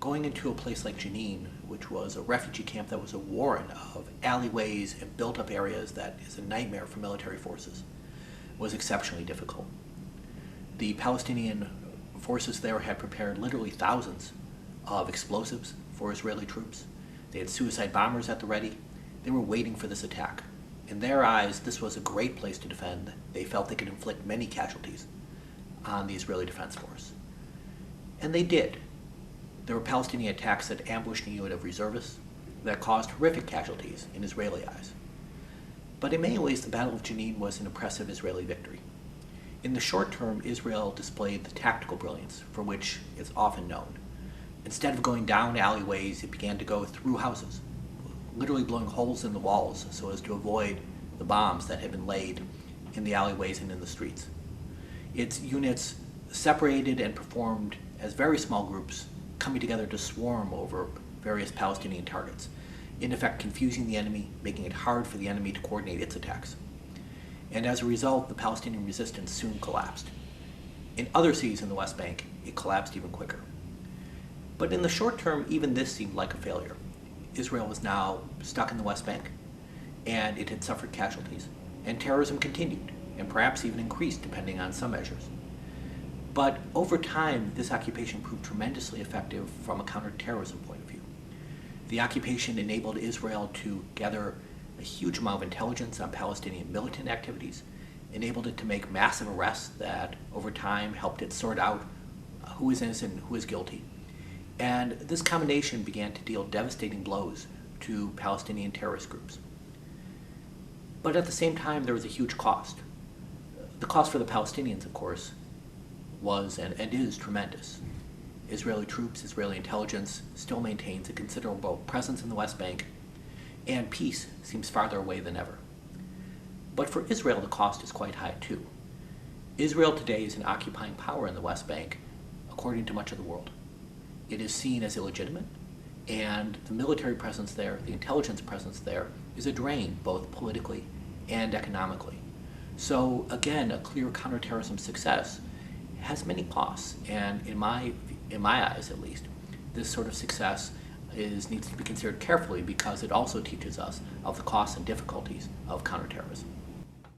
going into a place like Jenin, which was a refugee camp that was a warren of alleyways and built-up areas that is a nightmare for military forces, was exceptionally difficult. The Palestinian forces there had prepared literally thousands of explosives for Israeli troops. They had suicide bombers at the ready. They were waiting for this attack. In their eyes, this was a great place to defend. They felt they could inflict many casualties on the Israeli Defense Force. And they did. There were Palestinian attacks that ambushed a unit of reservists that caused horrific casualties in Israeli eyes. But in many ways, the Battle of Jenin was an impressive Israeli victory. In the short term, Israel displayed the tactical brilliance for which it's often known. Instead of going down alleyways, it began to go through houses, literally blowing holes in the walls so as to avoid the bombs that had been laid in the alleyways and in the streets. Its units separated and performed as very small groups, coming together to swarm over various Palestinian targets, in effect confusing the enemy, making it hard for the enemy to coordinate its attacks. And as a result, the Palestinian resistance soon collapsed. In other cities in the West Bank, it collapsed even quicker. But in the short term, even this seemed like a failure. Israel was now stuck in the West Bank, and it had suffered casualties, and terrorism continued, and perhaps even increased depending on some measures. But over time, this occupation proved tremendously effective from a counterterrorism point of view. The occupation enabled Israel to gather a huge amount of intelligence on Palestinian militant activities, enabled it to make massive arrests that over time helped it sort out who is innocent and who is guilty. And this combination began to deal devastating blows to Palestinian terrorist groups. But at the same time, there was a huge cost. The cost for the Palestinians, of course, was and is tremendous. Israeli troops, Israeli intelligence still maintains a considerable presence in the West Bank, and peace seems farther away than ever. But for Israel, the cost is quite high too. Israel today is an occupying power in the West Bank, according to much of the world. It is seen as illegitimate, and the military presence there, the intelligence presence there, is a drain both politically and economically. So again, a clear counterterrorism success has many costs, and in my eyes at least, this sort of success needs to be considered carefully because it also teaches us of the costs and difficulties of counterterrorism.